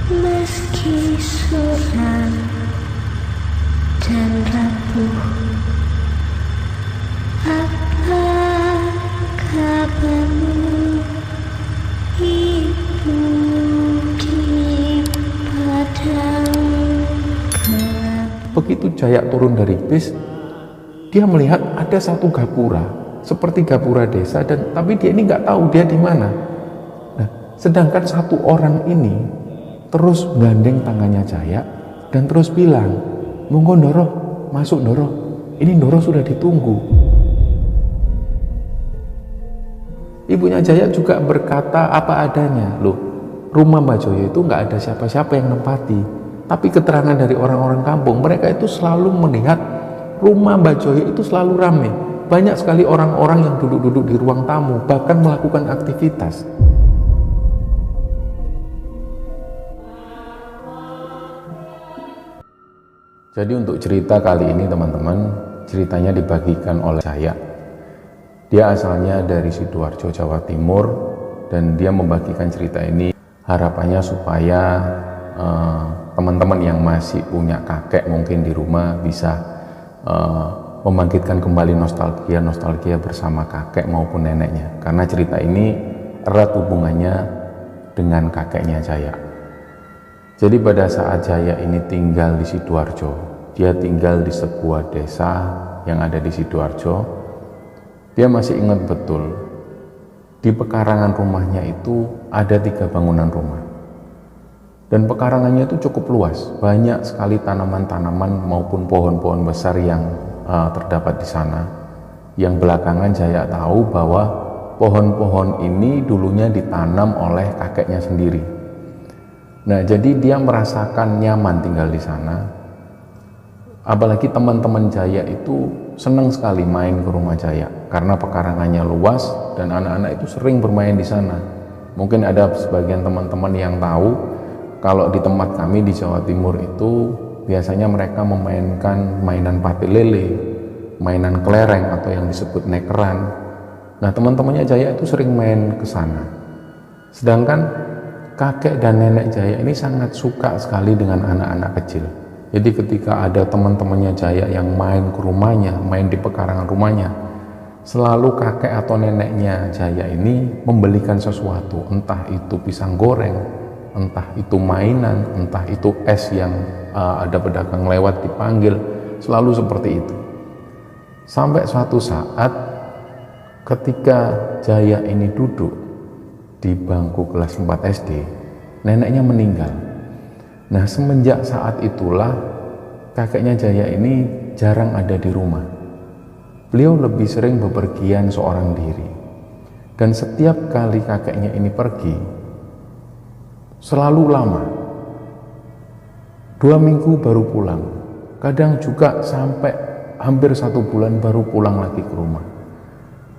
Meski suram dan rapuh, apa kabarmu ibu di padang gelap? Begitu Jaya turun dari bis, dia melihat ada satu gapura, seperti gapura desa, dan tapi dia ini nggak tahu dia di mana. Nah, sedangkan satu orang ini terus gandeng tangannya Jaya dan terus bilang, "Monggo Ndoro, masuk Ndoro. Ini Ndoro sudah ditunggu." Ibunya Jaya juga berkata apa adanya, "Loh, rumah Mbak Joyo itu nggak ada siapa-siapa yang nempati." Tapi keterangan dari orang-orang kampung, mereka itu selalu melihat rumah Mbak Joyo itu selalu ramai. Banyak sekali orang-orang yang duduk-duduk di ruang tamu, bahkan melakukan aktivitas. Jadi untuk cerita kali ini teman-teman, ceritanya dibagikan oleh Jaya. Dia asalnya dari Sidoarjo, Jawa Timur, dan dia membagikan cerita ini harapannya supaya teman-teman yang masih punya kakek mungkin di rumah bisa membangkitkan kembali nostalgia bersama kakek maupun neneknya, karena cerita ini erat hubungannya dengan kakeknya Jaya. Jadi pada saat Jaya ini tinggal di Sidoarjo, dia tinggal di sebuah desa yang ada di Sidoarjo, dia masih ingat betul di pekarangan rumahnya itu ada 3 bangunan rumah. Dan pekarangannya itu cukup luas, banyak sekali tanaman-tanaman maupun pohon-pohon besar yang terdapat di sana. Yang belakangan Jaya tahu bahwa pohon-pohon ini dulunya ditanam oleh kakeknya sendiri. Nah, jadi dia merasakan nyaman tinggal di sana. Apalagi teman-teman Jaya itu senang sekali main ke rumah Jaya karena pekarangannya luas dan anak-anak itu sering bermain di sana. Mungkin ada sebagian teman-teman yang tahu, kalau di tempat kami di Jawa Timur itu biasanya mereka memainkan mainan pati lele, mainan kelereng atau yang disebut nekeran. Nah, teman-temannya Jaya itu sering main ke sana. Sedangkan kakek dan nenek Jaya ini sangat suka sekali dengan anak-anak kecil. Jadi ketika ada teman-temannya Jaya yang main ke rumahnya, main di pekarangan rumahnya, selalu kakek atau neneknya Jaya ini membelikan sesuatu, entah itu pisang goreng, entah itu mainan, entah itu es yang ada pedagang lewat dipanggil, selalu seperti itu. Sampai suatu saat ketika Jaya ini duduk di bangku kelas 4 SD, neneknya meninggal. Nah, semenjak saat itulah kakeknya Jaya ini jarang ada di rumah. Beliau lebih sering bepergian seorang diri. Dan setiap kali kakeknya ini pergi, selalu lama, 2 minggu baru pulang, kadang juga sampai hampir 1 bulan baru pulang lagi ke rumah.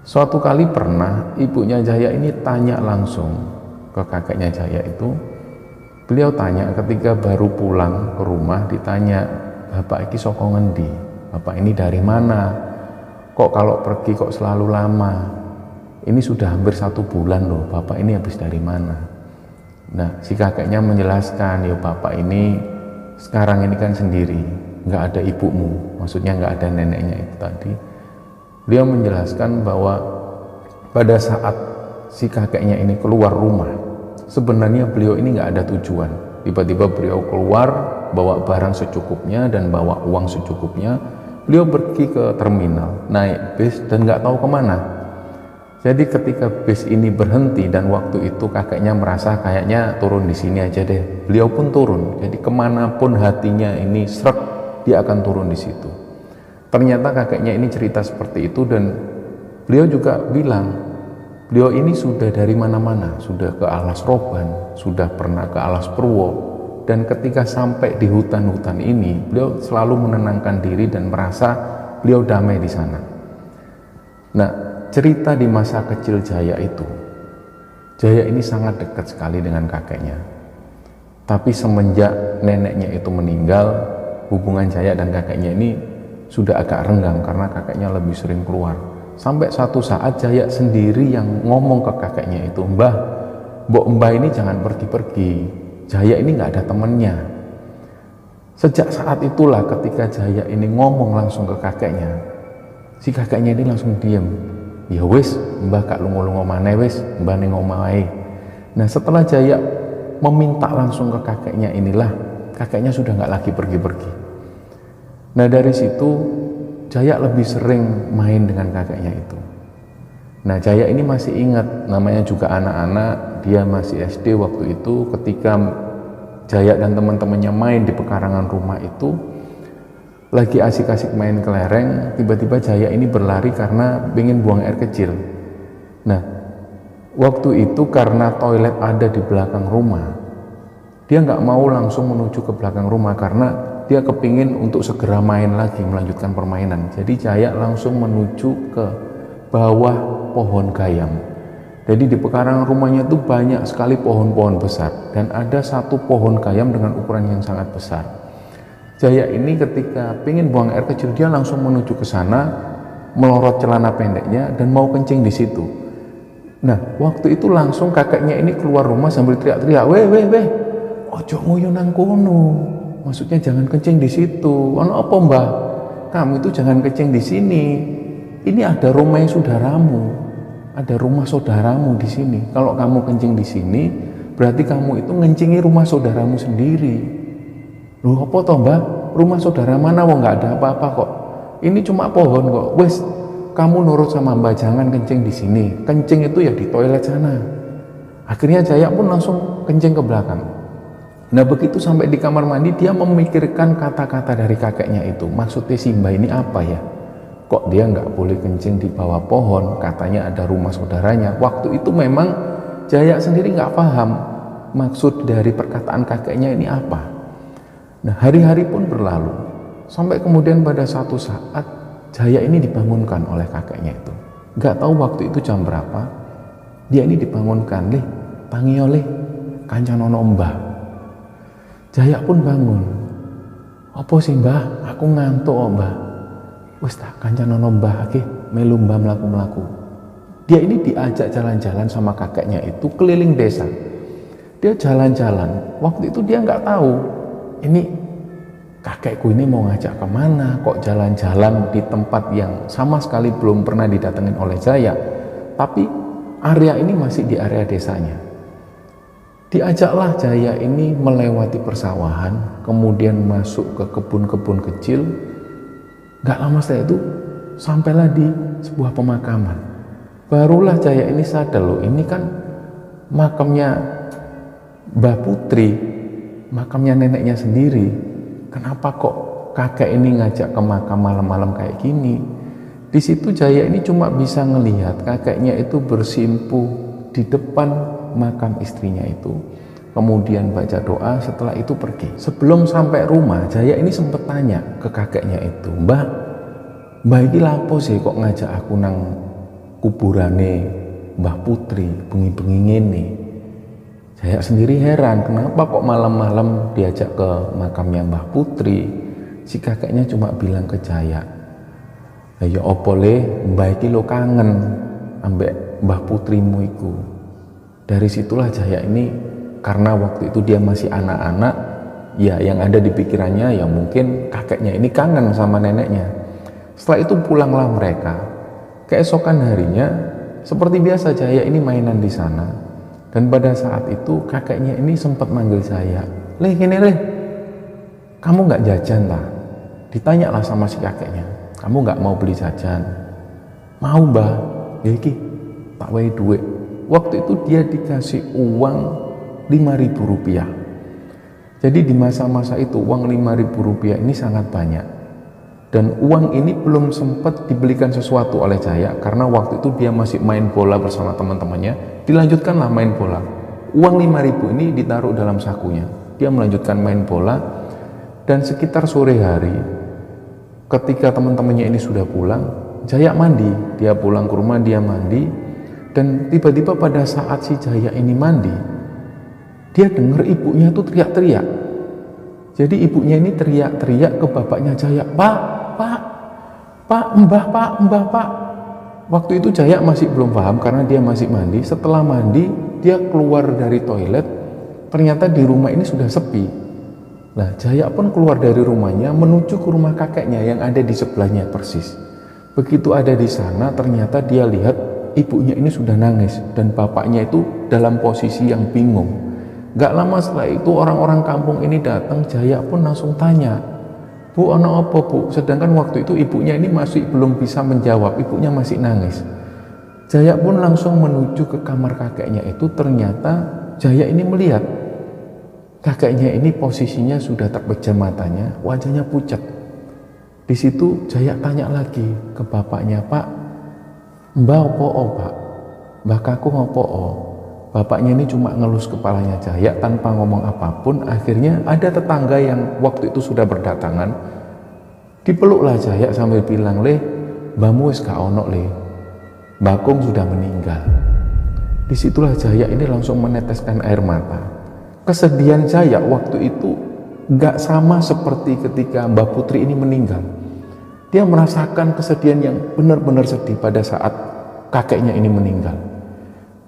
Suatu kali pernah ibunya Jaya ini tanya langsung ke kakeknya Jaya itu, beliau tanya ketika baru pulang ke rumah, ditanya, "Bapak iki saka ngendi? Bapak ini dari mana? Kok kalau pergi kok selalu lama? Ini sudah hampir 1 bulan loh, Bapak ini habis dari mana?" Nah, si kakeknya menjelaskan, "Ya Bapak ini sekarang ini kan sendiri, nggak ada ibumu," maksudnya nggak ada neneknya itu tadi. Beliau menjelaskan bahwa pada saat si kakeknya ini keluar rumah, sebenarnya beliau ini nggak ada tujuan. Tiba-tiba beliau keluar, bawa barang secukupnya dan bawa uang secukupnya. Beliau pergi ke terminal, naik bis dan nggak tahu kemana. Jadi ketika bis ini berhenti dan waktu itu kakeknya merasa kayaknya turun di sini aja deh, beliau pun turun. Jadi kemanapun hatinya ini srek, dia akan turun di situ. Ternyata kakeknya ini cerita seperti itu dan beliau juga bilang, beliau ini sudah dari mana-mana, sudah ke Alas Roban, sudah pernah ke Alas Purwo, dan ketika sampai di hutan-hutan ini, beliau selalu menenangkan diri dan merasa beliau damai di sana. Nah, cerita di masa kecil Jaya itu, Jaya ini sangat dekat sekali dengan kakeknya. Tapi semenjak neneknya itu meninggal, hubungan Jaya dan kakeknya ini sudah agak renggang karena kakeknya lebih sering keluar. Sampai suatu saat Jaya sendiri yang ngomong ke kakeknya itu, "Mbah, mbok Mbah ini jangan pergi-pergi, Jaya ini nggak ada temennya. Sejak saat itulah ketika Jaya ini ngomong langsung ke kakeknya, si kakeknya ini langsung diem. Ya wis, mbah kak lungo-lungo maneh wis, mbah ning omahe. Nah setelah Jaya meminta langsung ke kakeknya inilah, kakeknya sudah nggak lagi pergi-pergi. Nah dari situ Jaya lebih sering main dengan kakeknya itu. Nah Jaya ini masih ingat, namanya juga anak-anak, dia masih SD waktu itu, ketika Jaya dan teman-temannya main di pekarangan rumah itu, lagi asik-asik main kelereng, tiba-tiba Jaya ini berlari karena ingin buang air kecil. Nah, waktu itu karena toilet ada di belakang rumah, dia nggak mau langsung menuju ke belakang rumah karena dia kepingin untuk segera main lagi, melanjutkan permainan. Jadi Jaya langsung menuju ke bawah pohon gayam. Jadi di pekarangan rumahnya itu banyak sekali pohon-pohon besar, dan ada satu pohon gayam dengan ukuran yang sangat besar. Jaya ini ketika ingin buang air kecil, dia langsung menuju ke sana, melorot celana pendeknya dan mau kencing di situ. Nah, waktu itu langsung kakeknya ini keluar rumah sambil teriak-teriak, weh, ojo nguyu nang kono. Maksudnya jangan kencing di situ. Ono apa mbah? Kamu itu jangan kencing di sini. Ini ada rumah saudaramu. Ada rumah saudaramu di sini. Kalau kamu kencing di sini, berarti kamu itu ngencingi rumah saudaramu sendiri. Loh apa toh mbah? Rumah saudara mana? Wong nggak ada apa-apa kok. Ini cuma pohon kok. Wes, kamu nurut sama mbah, jangan kencing di sini. Kencing itu ya di toilet sana. Akhirnya Jaya pun langsung kencing ke belakang. Nah begitu sampai di kamar mandi, dia memikirkan kata-kata dari kakeknya itu. Maksudnya si mbah ini apa ya? Kok dia nggak boleh kencing di bawah pohon, katanya ada rumah saudaranya. Waktu itu memang Jaya sendiri nggak paham maksud dari perkataan kakeknya ini apa. Nah hari-hari pun berlalu, sampai kemudian pada satu saat Jaya ini dibangunkan oleh kakeknya itu. Nggak tahu waktu itu jam berapa, dia ini dibangunkan, lih tangi oleh kancanono mbah. Jaya pun bangun. Apa sih mbah? Aku ngantuk oh mbah. Wes tak kancanono mbah akeh melu mbah mlaku-mlaku. Dia ini diajak jalan-jalan sama kakeknya itu keliling desa. Dia jalan-jalan. Waktu itu dia nggak tahu ini kakekku ini mau ngajak kemana. Kok jalan-jalan di tempat yang sama sekali belum pernah didatengin oleh Jaya. Tapi area ini masih di area desanya. Diajaklah Jaya ini melewati persawahan, kemudian masuk ke kebun-kebun kecil. Gak lama setelah itu sampailah di sebuah pemakaman. Barulah Jaya ini sadar, loh ini kan makamnya Mbah Putri, makamnya neneknya sendiri. Kenapa kok kakek ini ngajak ke makam malam-malam kayak gini? Di situ Jaya ini cuma bisa ngelihat kakeknya itu bersimpuh di depan makam istrinya itu. Kemudian baca doa, setelah itu pergi. Sebelum sampai rumah, Jaya ini sempat tanya ke kakeknya itu, mbah iki lapo sih kok ngajak aku nang kuburane Mbah Putri bengi-bengi ngene. Jaya sendiri heran, kenapa kok malam-malam diajak ke makamnya Mbah Putri. Si kakeknya cuma bilang ke Jaya, ya opo le, mbah iki lo kangen ambek Mbah Putrimu iku. Dari situlah Jaya ini, karena waktu itu dia masih anak-anak, ya yang ada di pikirannya ya mungkin kakeknya ini kangen sama neneknya. Setelah itu pulanglah mereka. Keesokan harinya seperti biasa Jaya ini mainan di sana. Dan pada saat itu kakeknya ini sempat manggil Jaya, leh gini leh, kamu nggak jajan lah? Ditanyalah sama si kakeknya, kamu nggak mau beli jajan? Mau mbah, ya iki tak wae duit. Waktu itu dia dikasih uang Rp5.000. Jadi di masa-masa itu uang Rp5.000 ini sangat banyak. Dan uang ini belum sempat dibelikan sesuatu oleh Jaya karena waktu itu dia masih main bola bersama teman-temannya. Dilanjutkanlah main bola. Uang 5.000 ini ditaruh dalam sakunya. Dia melanjutkan main bola dan sekitar sore hari ketika teman-temannya ini sudah pulang, Jaya mandi. Dia pulang ke rumah, dia mandi dan tiba-tiba pada saat si Jaya ini mandi, dia dengar ibunya itu teriak-teriak. Jadi ibunya ini teriak-teriak ke bapaknya Jaya, Pak, mbah. Waktu itu Jaya masih belum paham karena dia masih mandi. Setelah mandi, dia keluar dari toilet, ternyata di rumah ini sudah sepi. Nah, Jaya pun keluar dari rumahnya menuju ke rumah kakeknya yang ada di sebelahnya persis. Begitu ada di sana, ternyata dia lihat ibunya ini sudah nangis dan bapaknya itu dalam posisi yang bingung. Gak lama setelah itu orang-orang kampung ini datang. Jaya pun langsung tanya, "Bu, ono apa bu?" Sedangkan waktu itu ibunya ini masih belum bisa menjawab, ibunya masih nangis. Jaya pun langsung menuju ke kamar kakeknya itu. Ternyata Jaya ini melihat kakeknya ini posisinya sudah terpejam matanya, wajahnya pucat. Di situ Jaya tanya lagi ke bapaknya, "Pak, mbak opo pak? Mbak kakung opo?" Bapaknya ini cuma ngelus kepalanya Jaya tanpa ngomong apapun. Akhirnya ada tetangga yang waktu itu sudah berdatangan, dipeluklah Jaya sambil bilang, "Le, mbahmu wis gak ono le, Mbak Kung sudah meninggal." Disitulah Jaya ini langsung meneteskan air mata. Kesedihan Jaya waktu itu gak sama seperti ketika Mbak Putri ini meninggal. Dia merasakan kesedihan yang benar-benar sedih pada saat kakeknya ini meninggal.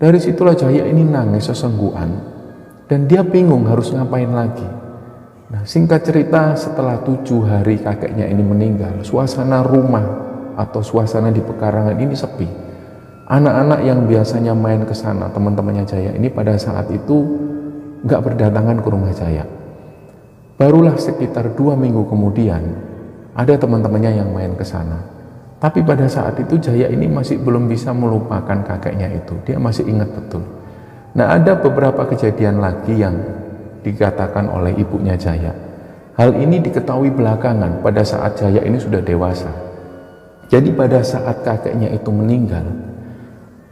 Dari situlah Jaya ini nangis sesenggukan dan dia bingung harus ngapain lagi. Nah, singkat cerita, setelah 7 hari kakeknya ini meninggal, suasana rumah atau suasana di pekarangan ini sepi. Anak-anak yang biasanya main ke sana, teman-temannya Jaya ini pada saat itu nggak berdatangan ke rumah Jaya. Barulah sekitar 2 minggu kemudian ada teman-temannya yang main ke sana. Tapi pada saat itu Jaya ini masih belum bisa melupakan kakeknya itu. Dia masih ingat betul. Nah, ada beberapa kejadian lagi yang dikatakan oleh ibunya Jaya. Hal ini diketahui belakangan pada saat Jaya ini sudah dewasa. Jadi pada saat kakeknya itu meninggal,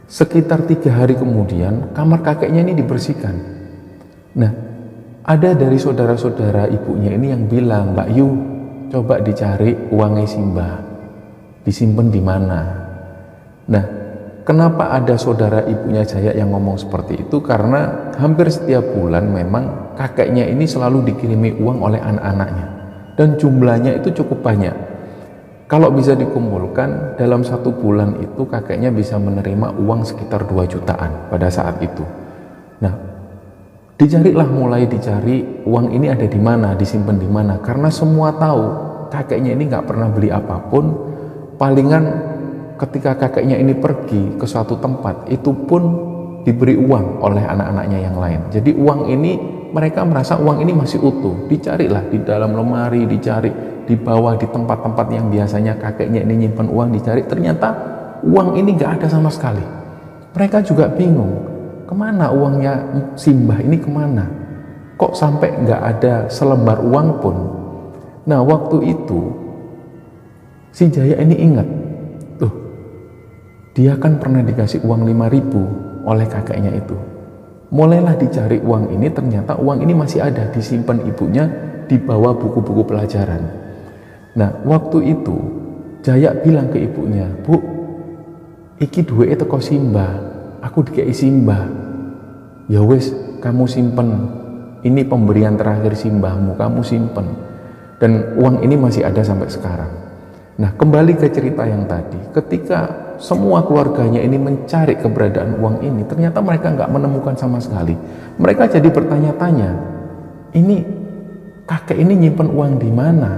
sekitar 3 hari kemudian kamar kakeknya ini dibersihkan. Nah, ada dari saudara-saudara ibunya ini yang bilang, "Mbak Yu, coba dicari uangnya Simbah, disimpan di mana?" Nah, kenapa ada saudara ibunya Jaya yang ngomong seperti itu? Karena hampir setiap bulan memang kakeknya ini selalu dikirimi uang oleh anak-anaknya, dan jumlahnya itu cukup banyak. Kalau bisa dikumpulkan dalam 1 bulan itu kakeknya bisa menerima uang sekitar 2 jutaan pada saat itu. Nah, mulai dicari uang ini ada di mana, disimpan di mana, karena semua tahu kakeknya ini nggak pernah beli apapun. Palingan ketika kakeknya ini pergi ke suatu tempat, itu pun diberi uang oleh anak-anaknya yang lain. Jadi uang ini, mereka merasa uang ini masih utuh. Dicarilah di dalam lemari, dicari di bawah, di tempat-tempat yang biasanya kakeknya ini nyimpan uang, dicari. Ternyata uang ini nggak ada sama sekali. Mereka juga bingung, kemana uangnya Simbah ini, kemana? Kok sampai nggak ada selembar uang pun? Nah, waktu itu si Jaya ini ingat, tuh, dia kan pernah dikasih uang 5.000 oleh kakeknya itu. Mulailah dicari uang ini, ternyata uang ini masih ada, disimpan ibunya di bawah buku-buku pelajaran. Nah, waktu itu Jaya bilang ke ibunya, "Bu, iki duwe teko Simbah, aku dikei Simbah." "Ya wes, kamu simpen, ini pemberian terakhir Simbahmu, kamu simpen." Dan uang ini masih ada sampai sekarang. Nah, kembali ke cerita yang tadi, ketika semua keluarganya ini mencari keberadaan uang ini, ternyata mereka nggak menemukan sama sekali. Mereka jadi bertanya-tanya, ini kakek ini nyimpen uang di mana?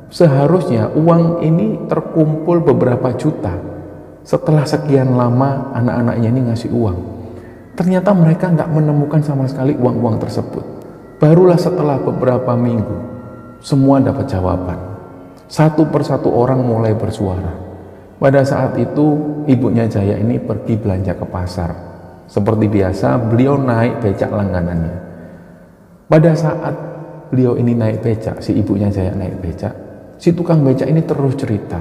Seharusnya uang ini terkumpul beberapa juta. Setelah sekian lama anak-anaknya ini ngasih uang, ternyata mereka nggak menemukan sama sekali uang-uang tersebut. Barulah setelah beberapa minggu, semua dapat jawaban. Satu persatu orang mulai bersuara. Pada saat itu ibunya Jaya ini pergi belanja ke pasar. Seperti biasa, beliau naik becak langganannya. Pada saat beliau ini naik becak, si ibunya Jaya naik becak, si tukang becak ini terus cerita.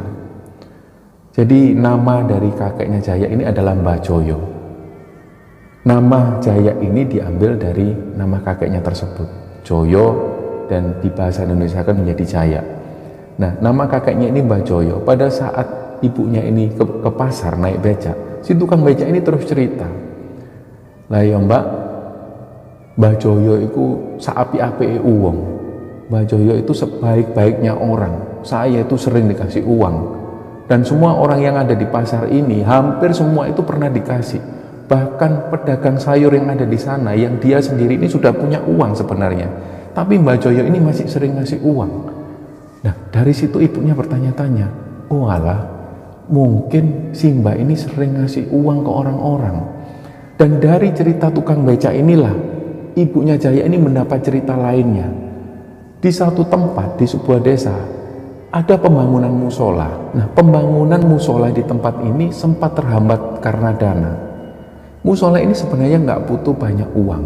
Jadi nama dari kakeknya Jaya ini adalah Mbah Joyo. Nama Jaya ini diambil dari nama kakeknya tersebut, Joyo, dan di bahasa Indonesia kan menjadi Jaya. Nah, nama kakeknya ini Mbah Joyo. Pada saat ibunya ini ke pasar naik becak, si tukang becak ini terus cerita, "Lah ya Mbak, Mbah Joyo itu saapi-api uang. Mbah Joyo itu sebaik-baiknya orang. Saya itu sering dikasih uang. Dan semua orang yang ada di pasar ini, hampir semua itu pernah dikasih. Bahkan pedagang sayur yang ada di sana, yang dia sendiri ini sudah punya uang sebenarnya, tapi Mbah Joyo ini masih sering ngasih uang. Nah, dari situ ibunya bertanya-tanya, oh alah, mungkin si Mbah ini sering ngasih uang ke orang-orang. Dan dari cerita tukang beca inilah ibunya Jaya ini mendapat cerita lainnya. Di satu tempat, di sebuah desa, ada pembangunan musola. Nah, pembangunan musola di tempat ini sempat terhambat karena dana. Musola ini sebenarnya nggak butuh banyak uang,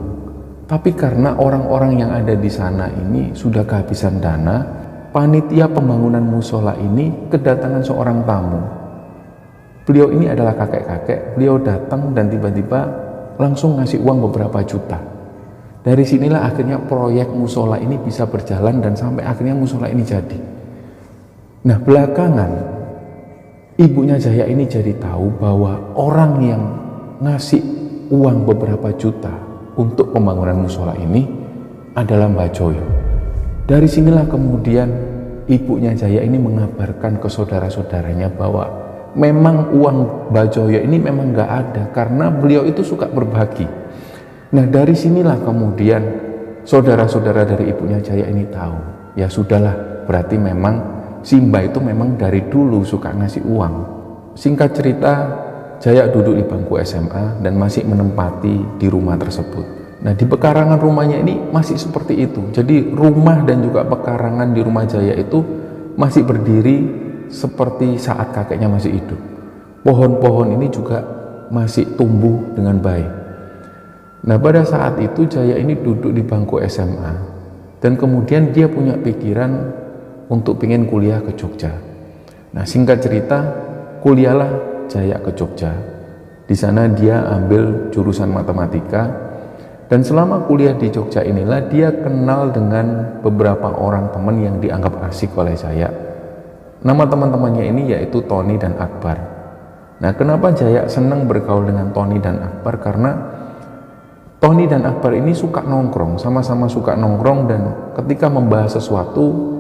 tapi karena orang-orang yang ada di sana ini sudah kehabisan dana, panitia pembangunan musola ini kedatangan seorang tamu. Beliau ini adalah kakek-kakek. Beliau datang dan tiba-tiba langsung ngasih uang beberapa juta. Dari sinilah akhirnya proyek musola ini bisa berjalan dan sampai akhirnya musola ini jadi. Nah, belakangan ibunya Jaya ini jadi tahu bahwa orang yang ngasih uang beberapa juta untuk pembangunan musola ini adalah Mbah Joyo. Dari sinilah kemudian ibunya Jaya ini mengabarkan ke saudara-saudaranya bahwa memang uang Mbah Joyo ini memang nggak ada karena beliau itu suka berbagi. Nah, dari sinilah kemudian saudara-saudara dari ibunya Jaya ini tahu, ya sudahlah, berarti memang si Mbah itu memang dari dulu suka ngasih uang. Singkat cerita, Jaya duduk di bangku SMA dan masih menempati di rumah tersebut. Nah, di pekarangan rumahnya ini masih seperti itu. Jadi rumah dan juga pekarangan di rumah Jaya itu masih berdiri seperti saat kakeknya masih hidup. Pohon-pohon ini juga masih tumbuh dengan baik. Nah, pada saat itu Jaya ini duduk di bangku SMA dan kemudian dia punya pikiran untuk pengen kuliah ke Jogja. Nah, singkat cerita, kuliahlah Jaya ke Jogja. Di sana dia ambil jurusan matematika dan selama kuliah di Jogja inilah dia kenal dengan beberapa orang teman yang dianggap asik oleh Jaya. Nama teman-temannya ini yaitu Tony dan Akbar. Nah, kenapa Jaya senang bergaul dengan Tony dan Akbar? Karena Tony dan Akbar ini suka nongkrong, sama-sama suka nongkrong, dan ketika membahas sesuatu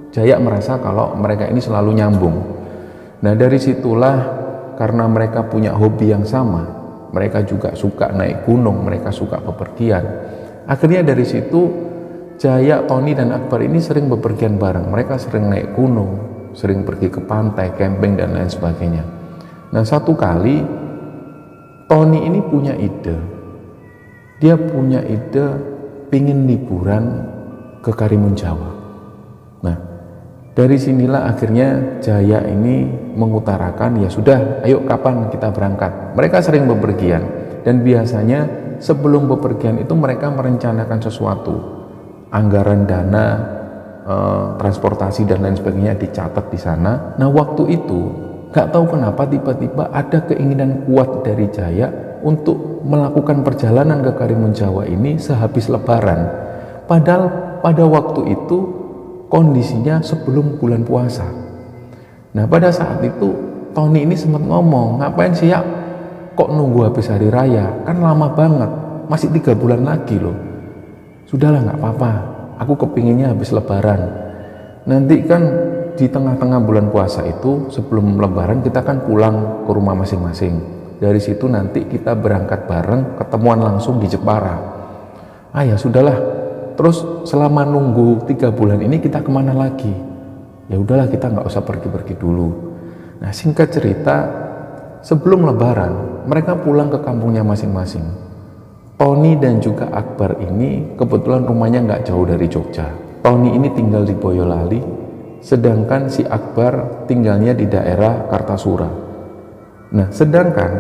Jaya merasa kalau mereka ini selalu nyambung. Nah, dari situlah karena mereka punya hobi yang sama, mereka juga suka naik gunung, mereka suka bepergian. Akhirnya dari situ Jaya, Tony dan Akbar ini sering bepergian bareng. Mereka sering naik gunung, sering pergi ke pantai, camping dan lain sebagainya. Nah, satu kali Tony ini punya ide. Dia punya ide pingin liburan ke Karimun Jawa. Nah, dari sinilah akhirnya Jaya ini mengutarakan, ya sudah, ayo kapan kita berangkat. Mereka sering bepergian dan biasanya sebelum bepergian itu mereka merencanakan sesuatu. Anggaran dana, transportasi dan lain sebagainya dicatat di sana. Nah, waktu itu gak tahu kenapa tiba-tiba ada keinginan kuat dari Jaya untuk melakukan perjalanan ke Karimun Jawa ini sehabis Lebaran. Padahal pada waktu itu kondisinya sebelum bulan puasa. Nah, pada saat itu Tony ini sempat ngomong, ngapain sih ya kok nunggu habis hari raya, kan lama banget, masih 3 bulan lagi loh. Sudahlah, nggak apa-apa, aku kepinginnya habis Lebaran. Nanti kan di tengah-tengah bulan puasa itu sebelum Lebaran kita kan pulang ke rumah masing-masing. Dari situ nanti kita berangkat bareng, ketemuan langsung di Jepara. Ah, ya sudahlah. Terus selama nunggu 3 bulan ini kita kemana lagi? Ya udahlah, kita nggak usah pergi-pergi dulu. Nah, singkat cerita, sebelum Lebaran mereka pulang ke kampungnya masing-masing. Tony dan juga Akbar ini kebetulan rumahnya nggak jauh dari Jogja. Tony ini tinggal di Boyolali, sedangkan si Akbar tinggalnya di daerah Kartasura. Nah, sedangkan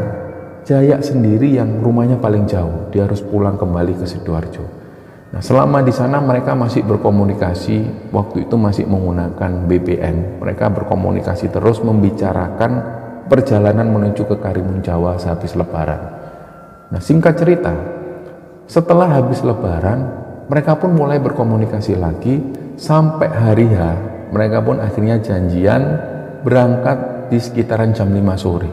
Jaya sendiri yang rumahnya paling jauh, dia harus pulang kembali ke Sidoarjo. Nah, selama di sana mereka masih berkomunikasi, waktu itu masih menggunakan BBM. Mereka berkomunikasi terus membicarakan perjalanan menuju ke Karimun Jawa sehabis Lebaran. Nah, singkat cerita, setelah habis Lebaran, mereka pun mulai berkomunikasi lagi sampai hari H. Mereka pun akhirnya janjian berangkat di sekitaran jam 5 sore.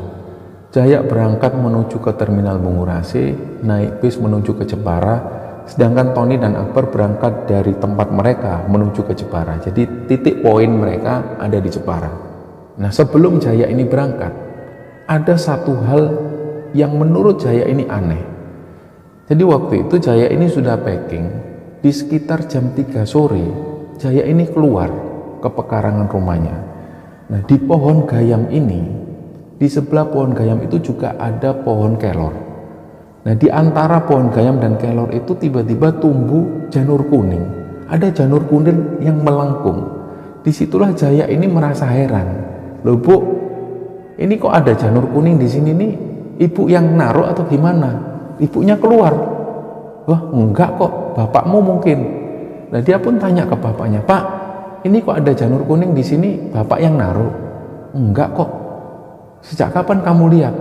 Jaya berangkat menuju ke Terminal Bungurasi, naik bis menuju ke Jepara, sedangkan Tony dan Akbar berangkat dari tempat mereka menuju ke Jepara. Jadi titik poin mereka ada di Jepara. Nah, sebelum Jaya ini berangkat, ada satu hal yang menurut Jaya ini aneh. Jadi waktu itu Jaya ini sudah packing, di sekitar jam 3 sore Jaya ini keluar ke pekarangan rumahnya. Nah, di pohon gayam ini, di sebelah pohon gayam itu juga ada pohon kelor. Nah, di antara pohon gayam dan kelor itu tiba-tiba tumbuh janur kuning. Ada janur kuning yang melengkung. Disitulah Jaya ini merasa heran. Loh Bu, ini kok ada janur kuning di sini nih? Ibu yang naruh atau gimana? Ibunya keluar. Wah, enggak kok, bapakmu mungkin. Nah, dia pun tanya ke bapaknya, Pak, ini kok ada janur kuning di sini? Bapak yang naruh? Enggak kok. Sejak kapan kamu lihat?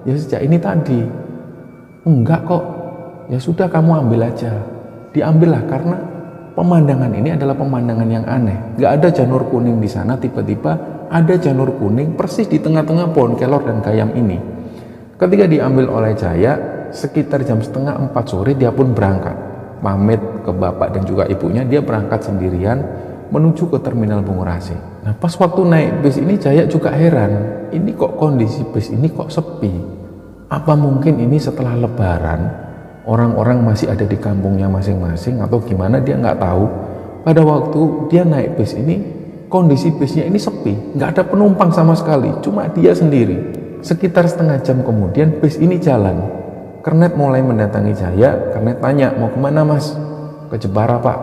Ya sejak ini tadi. Enggak kok. Ya sudah, kamu ambil aja. Diambillah karena pemandangan ini adalah pemandangan yang aneh. Gak ada janur kuning di sana, tiba-tiba ada janur kuning persis di tengah-tengah pohon kelor dan gayam ini. Ketika diambil oleh Jaya, sekitar jam setengah 4 sore dia pun berangkat. Pamit ke bapak dan juga ibunya, dia berangkat sendirian menuju ke terminal Bungurasi. Nah, pas waktu naik bis ini Jaya juga heran. Ini kok kondisi bis ini kok sepi? Apa mungkin ini setelah lebaran orang-orang masih ada di kampungnya masing-masing atau gimana, dia nggak tahu. Pada waktu dia naik bis ini, kondisi bisnya ini sepi, nggak ada penumpang sama sekali, cuma dia sendiri. Sekitar setengah jam kemudian bis ini jalan. Kernet mulai mendatangi Jaya. Kernet tanya, mau kemana Mas? Ke Jepara Pak.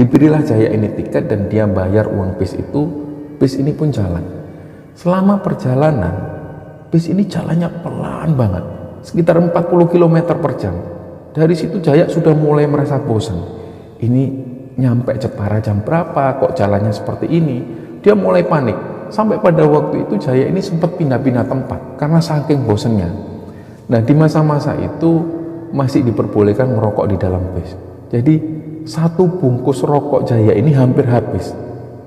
Diberilah Jaya ini tiket dan dia bayar uang bis itu. Bis ini pun jalan. Selama perjalanan bis ini jalannya pelan banget, sekitar 40 km per jam. Dari situ Jaya sudah mulai merasa bosan. Ini nyampe Jepara jam berapa, kok jalannya seperti ini? Dia mulai panik. Sampai pada waktu itu Jaya ini sempat pindah-pindah tempat karena saking bosannya. Nah, di masa-masa itu masih diperbolehkan merokok di dalam bis. Jadi satu bungkus rokok Jaya ini hampir habis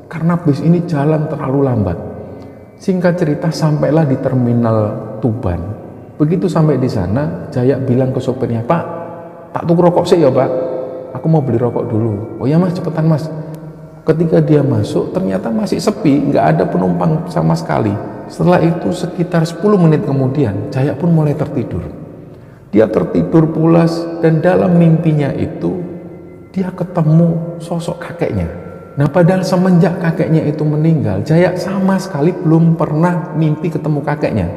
karena bis ini jalan terlalu lambat. Singkat cerita, sampailah di terminal Tuban. Begitu sampai di sana, Jaya bilang ke sopirnya, Pak, tak tuku rokok sih ya Pak, aku mau beli rokok dulu. Oh ya Mas, cepetan Mas. Ketika dia masuk, ternyata masih sepi, nggak ada penumpang sama sekali. Setelah itu sekitar 10 menit kemudian, Jaya pun mulai tertidur. Dia tertidur pulas dan dalam mimpinya itu, dia ketemu sosok kakeknya. Nah, padahal semenjak kakeknya itu meninggal, Jaya sama sekali belum pernah mimpi ketemu kakeknya.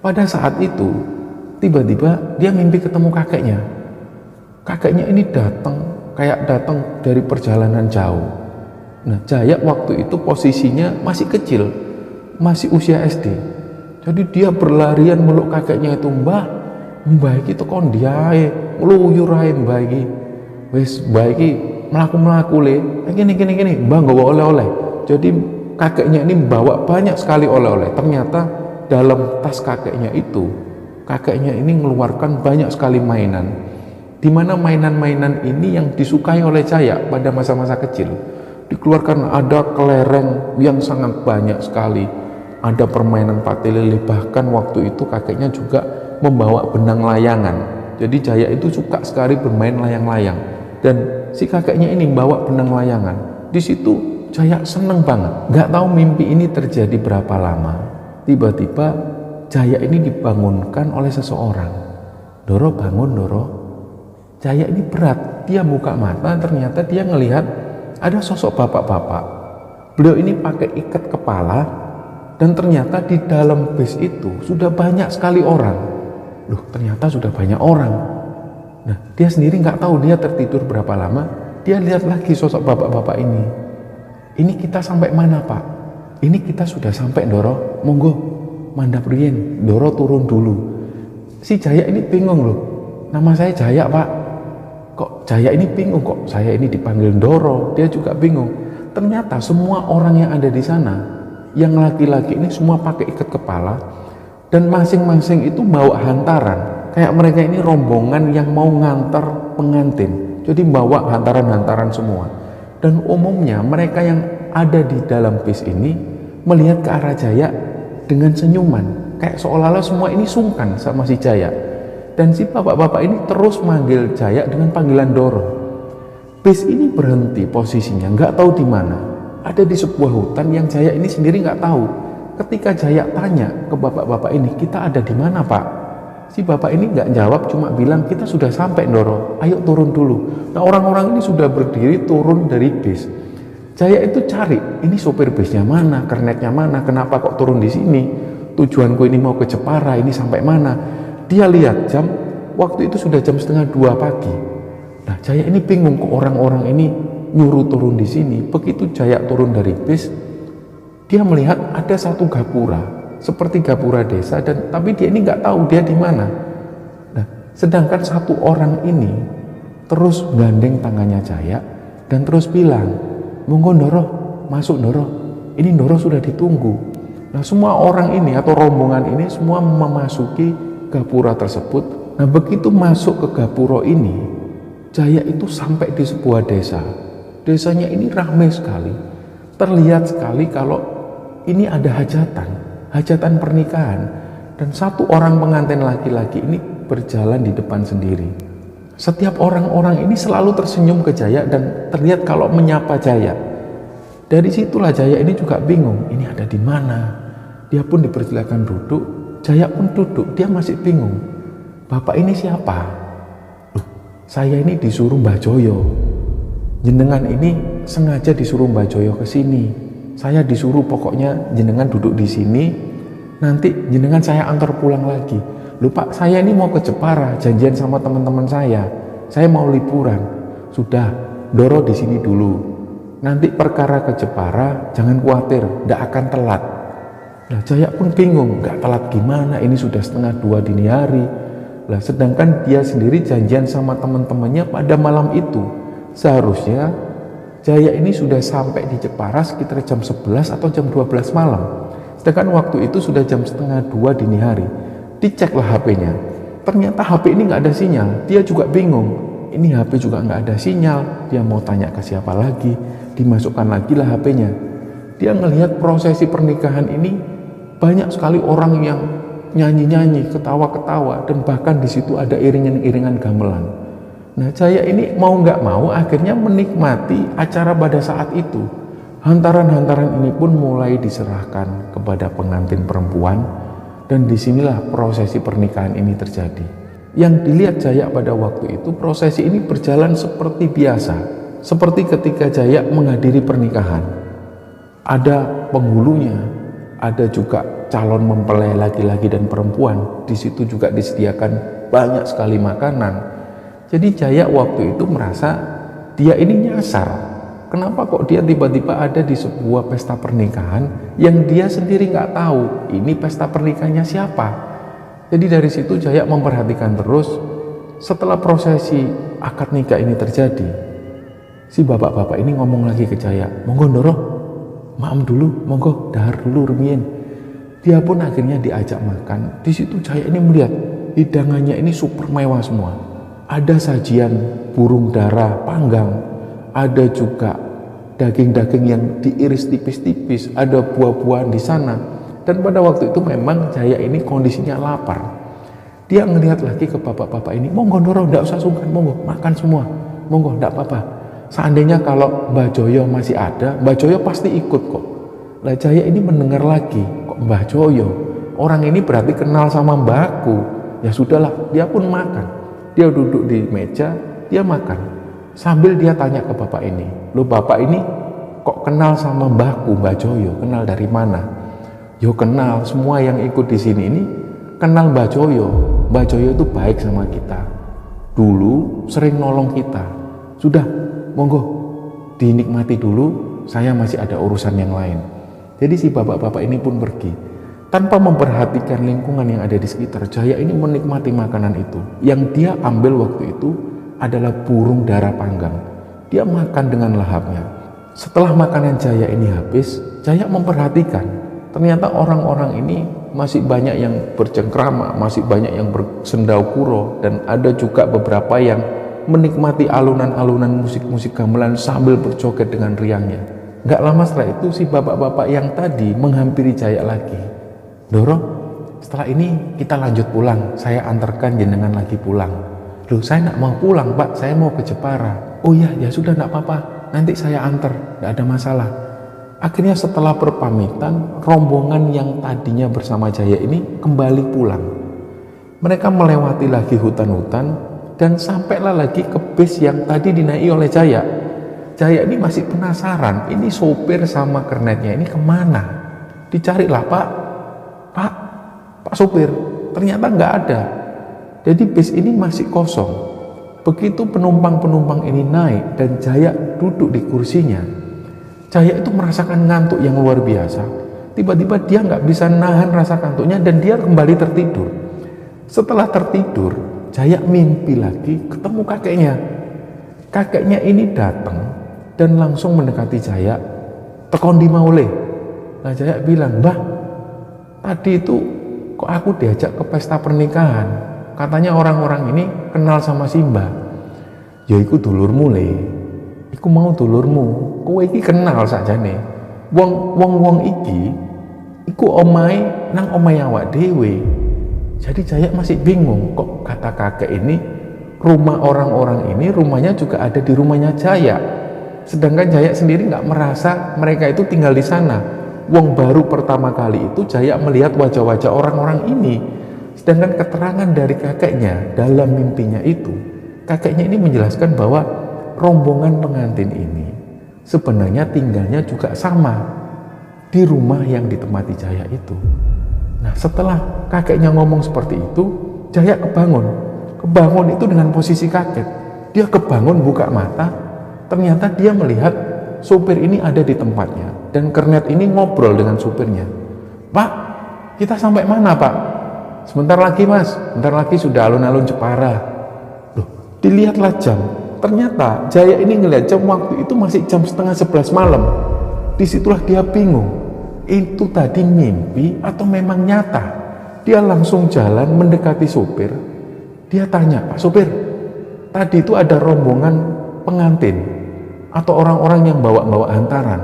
Pada saat itu, tiba-tiba dia mimpi ketemu kakeknya. Kakeknya ini datang, kayak datang dari perjalanan jauh. Nah, Jaya waktu itu posisinya masih kecil, masih usia SD. Jadi dia berlarian meluk kakeknya itu, Mbah iki tekon diae, ngluyur ae Mbah iki. Wis Mbah iki melaku-melaku le, gini, Mbah nggawa oleh-oleh. Jadi kakeknya ini membawa banyak sekali oleh-oleh. Ternyata dalam tas kakeknya ini mengeluarkan banyak sekali mainan. Di mana mainan-mainan ini yang disukai oleh Jaya pada masa-masa kecil. Dikeluarkan ada kelereng yang sangat banyak sekali, ada permainan pati lilih, bahkan waktu itu kakeknya juga membawa benang layangan. Jadi Jaya itu suka sekali bermain layang-layang. Dan si kakeknya ini bawa benang layangan. Di situ Jaya seneng banget. Nggak tahu mimpi ini terjadi berapa lama. Tiba-tiba Jaya ini dibangunkan oleh seseorang. Doro, bangun Doro. Jaya ini berat. Dia buka mata, ternyata dia ngelihat ada sosok bapak-bapak. Beliau ini pakai ikat kepala dan ternyata di dalam bis itu sudah banyak sekali orang. Loh, ternyata sudah banyak orang. Nah, dia sendiri nggak tahu dia tertidur berapa lama. Dia lihat lagi sosok bapak-bapak ini. Ini kita sampai mana Pak? Ini kita sudah sampai Doro. Monggo, mandap riyen. Doro turun dulu. Si Jaya ini bingung loh. Nama saya Jaya Pak. Kok Jaya ini bingung, kok saya ini dipanggil Doro? Dia juga bingung. Ternyata semua orang yang ada di sana, yang laki-laki ini semua pakai ikat kepala dan masing-masing itu bawa hantaran. Kayak mereka ini rombongan yang mau ngantar pengantin. Jadi bawa hantaran-hantaran semua. Dan umumnya mereka yang ada di dalam bis ini melihat ke arah Jaya dengan senyuman. Kayak seolah-olah semua ini sungkan sama si Jaya. Dan si bapak-bapak ini terus manggil Jaya dengan panggilan Doro. Bis ini berhenti posisinya, nggak tahu di mana. Ada di sebuah hutan yang Jaya ini sendiri nggak tahu. Ketika Jaya tanya ke bapak-bapak ini, kita ada di mana Pak? Si bapak ini nggak jawab, cuma bilang kita sudah sampai Ndoro, ayo turun dulu. Nah orang-orang ini sudah berdiri turun dari bis. Jaya itu cari, ini sopir bisnya mana, kernetnya mana, kenapa kok turun di sini? Tujuanku ini mau ke Jepara, ini sampai mana? Dia lihat jam, waktu itu sudah jam 1:30 pagi. Nah Jaya ini bingung, kok orang-orang ini nyuruh turun di sini. Begitu Jaya turun dari bis, dia melihat ada satu gapura, seperti gapura desa, dan tapi dia ini nggak tahu dia di mana. Nah, sedangkan satu orang ini terus gandeng tangannya Jaya dan terus bilang, monggo Ndoro, masuk Ndoro, ini Ndoro sudah ditunggu. Nah semua orang ini atau rombongan ini semua memasuki gapura tersebut. Nah begitu masuk ke gapura ini, Jaya itu sampai di sebuah desa. Desanya ini ramai sekali. Terlihat sekali kalau ini ada hajatan pernikahan. Dan satu orang pengantin laki-laki ini berjalan di depan sendiri. Setiap orang-orang ini selalu tersenyum ke Jaya dan terlihat kalau menyapa Jaya. Dari situlah Jaya ini juga bingung, ini ada di mana. Dia pun dipersilakan duduk, Jaya pun duduk, dia masih bingung. Bapak ini siapa? Loh, saya ini disuruh Mbah Joyo. Jenengan ini sengaja disuruh Mbah Joyo ke sini. Saya disuruh pokoknya jenengan duduk di sini, nanti jenengan saya antar pulang lagi. Loh Pak, saya ini mau ke Jepara, janjian sama teman-teman saya mau liburan. Sudah, Ndoro di sini dulu. Nanti perkara ke Jepara, jangan khawatir, tidak akan telat. Nah Jaya pun bingung, nggak telat gimana, ini sudah 1:30 dini hari. Lah sedangkan dia sendiri janjian sama teman-temannya pada malam itu. Seharusnya Jaya ini sudah sampai di Jepara sekitar jam 11 atau jam 12 malam. Sedangkan waktu itu sudah jam 1:30 dini hari. Diceklah HP-nya, ternyata HP ini nggak ada sinyal. Dia juga bingung, ini HP juga nggak ada sinyal. Dia mau tanya ke siapa lagi, dimasukkan lagi lah HP-nya. Dia ngelihat prosesi pernikahan ini banyak sekali orang yang nyanyi-nyanyi, ketawa-ketawa, dan bahkan di situ ada iringan-iringan gamelan. Nah Jaya ini mau nggak mau akhirnya menikmati acara pada saat itu. Hantaran-hantaran ini pun mulai diserahkan kepada pengantin perempuan, dan disinilah prosesi pernikahan ini terjadi. Yang dilihat Jaya pada waktu itu, prosesi ini berjalan seperti biasa, seperti ketika Jaya menghadiri pernikahan. Ada penghulunya, ada juga calon mempelai laki-laki dan perempuan. Di situ juga disediakan banyak sekali makanan. Jadi Jaya waktu itu merasa dia ini nyasar. Kenapa kok dia tiba-tiba ada di sebuah pesta pernikahan yang dia sendiri nggak tahu ini pesta pernikahannya siapa. Jadi dari situ Jaya memperhatikan terus. Setelah prosesi akad nikah ini terjadi, si bapak-bapak ini ngomong lagi ke Jaya, monggo Ndoro, maam dulu, monggo dahar dulu rumien. Dia pun akhirnya diajak makan. Di situ Jaya ini melihat hidangannya ini super mewah semua. Ada sajian burung dara panggang, ada juga daging-daging yang diiris tipis-tipis, ada buah-buahan di sana. Dan pada waktu itu memang Jaya ini kondisinya lapar. Dia ngelihat lagi ke bapak-bapak ini, monggo Ndoro, tidak usah sungkan, monggo makan semua, monggo, tidak apa-apa. Seandainya kalau Mbah Joyo masih ada, Mbah Joyo pasti ikut kok. Lah Jaya ini mendengar lagi, kok Mbah Joyo, orang ini berarti kenal sama mbahku. Ya sudahlah, dia pun makan. Dia duduk di meja, dia makan. Sambil dia tanya ke bapak ini, loh bapak ini kok kenal sama mbahku, Mbah Joyo, kenal dari mana? Yo kenal, semua yang ikut di sini ini kenal Mbah Joyo. Mbah Joyo itu baik sama kita. Dulu sering nolong kita. Sudah, monggo dinikmati dulu, saya masih ada urusan yang lain. Jadi si bapak-bapak ini pun pergi tanpa memperhatikan lingkungan yang ada di sekitar. Jaya ini menikmati makanan itu. Yang dia ambil waktu itu adalah burung dara panggang. Dia makan dengan lahapnya. Setelah makanan Jaya ini habis, Jaya memperhatikan ternyata orang-orang ini masih banyak yang bercengkrama, masih banyak yang bersendau kuro, dan ada juga beberapa yang menikmati alunan-alunan musik-musik gamelan sambil berjoget dengan riangnya. Nggak lama setelah itu si bapak-bapak yang tadi menghampiri Jaya lagi. Ndoro, setelah ini kita lanjut pulang, saya antarkan jenengan lagi pulang. Loh, saya nggak mau pulang Pak, saya mau ke Jepara. Oh ya, ya sudah nggak apa-apa, nanti saya antar, nggak ada masalah. Akhirnya setelah berpamitan, rombongan yang tadinya bersama Jaya ini kembali pulang. Mereka melewati lagi hutan-hutan dan sampailah lagi ke bis yang tadi dinaiki oleh Jaya. Jaya ini masih penasaran, ini sopir sama kernetnya ini kemana? Dicarilah, Pak sopir, ternyata nggak ada. Jadi bis ini masih kosong. Begitu penumpang-penumpang ini naik dan Jaya duduk di kursinya, Jaya itu merasakan ngantuk yang luar biasa. Tiba-tiba dia nggak bisa nahan rasa kantuknya dan dia kembali tertidur. Setelah tertidur, Jaya mimpi lagi ketemu kakeknya. Kakeknya ini datang dan langsung mendekati Jaya. Tekon di maule. Nah, Jaya bilang, "Mbah, tadi itu kok aku diajak ke pesta pernikahan. Katanya orang-orang ini kenal sama Simba." "Ya iku dulurmu le. Iku mau dulurmu. Kowe iki kenal sakjane. Wong iki iku omahe nang omahe awak dhewe." Jadi Jaya masih bingung, kok kata kakek ini rumah orang-orang ini rumahnya juga ada di rumahnya Jaya. Sedangkan Jaya sendiri nggak merasa mereka itu tinggal di sana. Wong baru pertama kali itu Jaya melihat wajah-wajah orang-orang ini. Sedangkan keterangan dari kakeknya dalam mimpinya itu, kakeknya ini menjelaskan bahwa rombongan pengantin ini sebenarnya tinggalnya juga sama di rumah yang ditempati Jaya itu. Nah, setelah kakeknya ngomong seperti itu, Jaya kebangun itu dengan posisi kaget. Dia kebangun buka mata, ternyata dia melihat supir ini ada di tempatnya dan kernet ini ngobrol dengan supirnya. "Pak, kita sampai mana, Pak?" "Sebentar lagi, Mas, sebentar lagi sudah alun-alun Jepara." Loh, dilihatlah jam. Ternyata Jaya ini ngelihat jam waktu itu masih jam setengah 11 malam. Disitulah dia bingung. Itu tadi mimpi atau memang nyata? Dia langsung jalan mendekati supir. Dia tanya, "Pak supir, tadi itu ada rombongan pengantin atau orang-orang yang bawa-bawa hantaran?"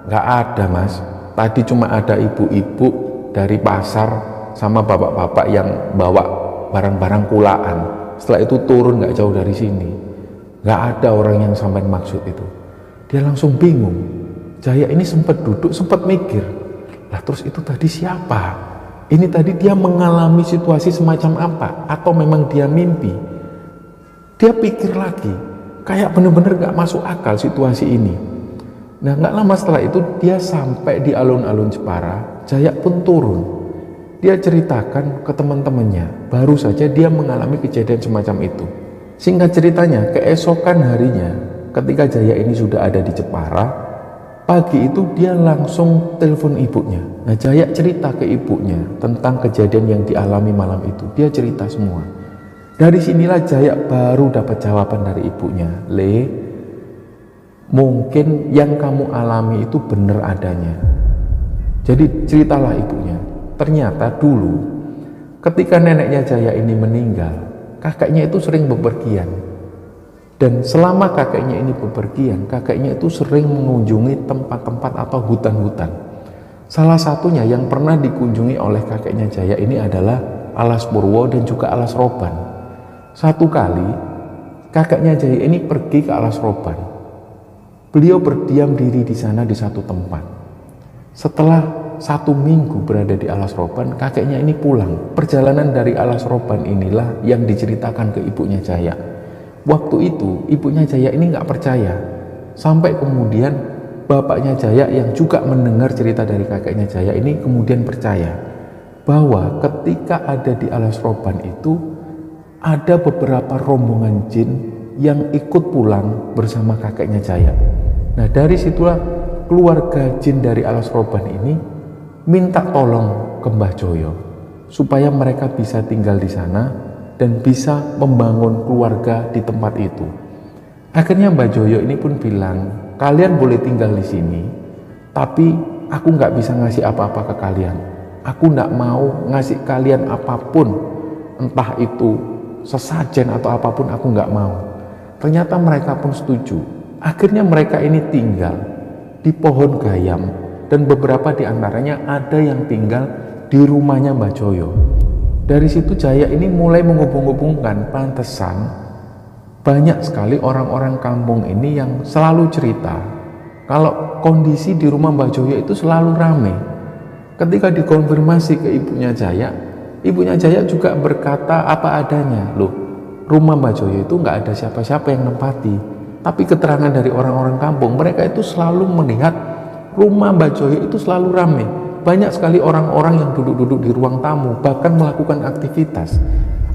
"Nggak ada, Mas. Tadi cuma ada ibu-ibu dari pasar sama bapak-bapak yang bawa barang-barang kulaan. Setelah itu turun nggak jauh dari sini. Nggak ada orang yang sampai maksud itu." Dia langsung bingung. Jaya ini sempat duduk, sempat mikir, lah terus itu tadi siapa? Ini tadi dia mengalami situasi semacam apa? Atau memang dia mimpi? Dia pikir lagi, kayak bener-bener gak masuk akal situasi ini. Nah, gak lama setelah itu dia sampai di alun-alun Jepara. Jaya pun turun. Dia ceritakan ke teman-temannya, baru saja dia mengalami kejadian semacam itu. Singkat ceritanya, keesokan harinya ketika Jaya ini sudah ada di Jepara, pagi itu dia langsung telepon ibunya. Nah, Jaya cerita ke ibunya tentang kejadian yang dialami malam itu. Dia cerita semua. Dari sinilah Jaya baru dapat jawaban dari ibunya. "Le, mungkin yang kamu alami itu benar adanya." Jadi ceritalah ibunya. Ternyata dulu ketika neneknya Jaya ini meninggal, kakeknya itu sering bepergian. Dan selama kakeknya ini bepergian, kakeknya itu sering mengunjungi tempat-tempat atau hutan-hutan. Salah satunya yang pernah dikunjungi oleh kakeknya Jaya ini adalah Alas Purwo dan juga Alas Roban. Satu kali, kakeknya Jaya ini pergi ke Alas Roban. Beliau berdiam diri di sana di satu tempat. Setelah 1 minggu berada di Alas Roban, kakeknya ini pulang. Perjalanan dari Alas Roban inilah yang diceritakan ke ibunya Jaya. Waktu itu ibunya Jaya ini nggak percaya, sampai kemudian bapaknya Jaya yang juga mendengar cerita dari kakeknya Jaya ini kemudian percaya bahwa ketika ada di Alas Roban itu ada beberapa rombongan jin yang ikut pulang bersama kakeknya Jaya. Nah, dari situlah keluarga jin dari Alas Roban ini minta tolong ke Mbah Joyo supaya mereka bisa tinggal di sana dan bisa membangun keluarga di tempat itu. Akhirnya Mbah Joyo ini pun bilang, "Kalian boleh tinggal di sini, tapi aku nggak bisa ngasih apa-apa ke kalian. Aku nggak mau ngasih kalian apapun, entah itu sesajen atau apapun, aku nggak mau." Ternyata mereka pun setuju. Akhirnya mereka ini tinggal di pohon gayam dan beberapa di antaranya ada yang tinggal di rumahnya Mbah Joyo. Dari situ Jaya ini mulai menghubung-hubungkan, pantesan banyak sekali orang-orang kampung ini yang selalu cerita kalau kondisi di rumah Mbah Joyo itu selalu ramai. Ketika dikonfirmasi ke ibunya Jaya, Ibunya Jaya juga berkata apa adanya. Loh, rumah Mbak Joyo itu nggak ada siapa-siapa yang nempati. Tapi keterangan dari orang-orang kampung, mereka itu selalu melihat rumah Mbak Joyo itu selalu ramai. Banyak sekali orang-orang yang duduk-duduk di ruang tamu, bahkan melakukan aktivitas.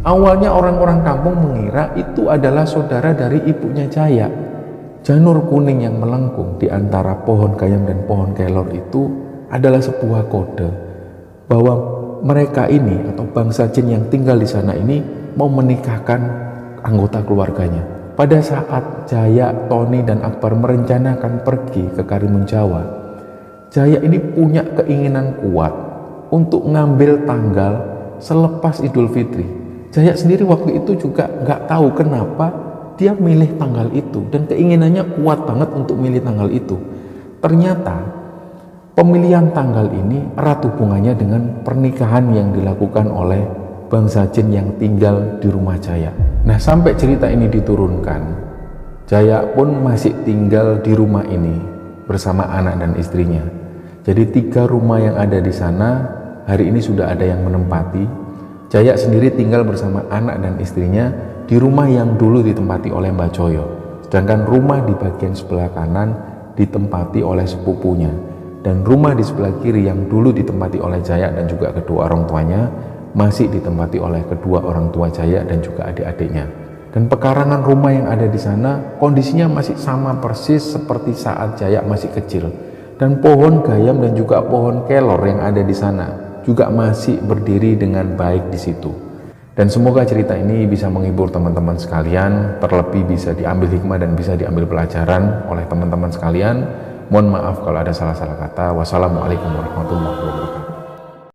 Awalnya orang-orang kampung mengira itu adalah saudara dari ibunya Jaya. Janur kuning yang melengkung di antara pohon gayam dan pohon kelor itu adalah sebuah kode bahwa mereka ini atau bangsa jin yang tinggal di sana ini mau menikahkan anggota keluarganya. Pada saat Jaya, Tony, dan Akbar merencanakan pergi ke Karimun Jawa, Jaya ini punya keinginan kuat untuk ngambil tanggal selepas Idul Fitri. Jaya sendiri waktu itu juga nggak tahu kenapa dia milih tanggal itu, dan keinginannya kuat banget untuk milih tanggal itu. Ternyata pemilihan tanggal ini erat hubungannya dengan pernikahan yang dilakukan oleh bangsa jin yang tinggal di rumah Jaya. Nah, sampai cerita ini diturunkan, Jaya pun masih tinggal di rumah ini bersama anak dan istrinya. Jadi 3 rumah yang ada di sana hari ini sudah ada yang menempati. Jaya sendiri tinggal bersama anak dan istrinya di rumah yang dulu ditempati oleh Mbak Joyo. Sedangkan rumah di bagian sebelah kanan ditempati oleh sepupunya. Dan rumah di sebelah kiri yang dulu ditempati oleh Jaya dan juga kedua orang tuanya masih ditempati oleh kedua orang tua Jaya dan juga adik-adiknya. Dan pekarangan rumah yang ada di sana kondisinya masih sama persis seperti saat Jaya masih kecil. Dan pohon gayam dan juga pohon kelor yang ada di sana juga masih berdiri dengan baik di situ. Dan semoga cerita ini bisa menghibur teman-teman sekalian, terlebih bisa diambil hikmah dan bisa diambil pelajaran oleh teman-teman sekalian. Mohon maaf kalau ada salah-salah kata. Wassalamualaikum warahmatullahi wabarakatuh.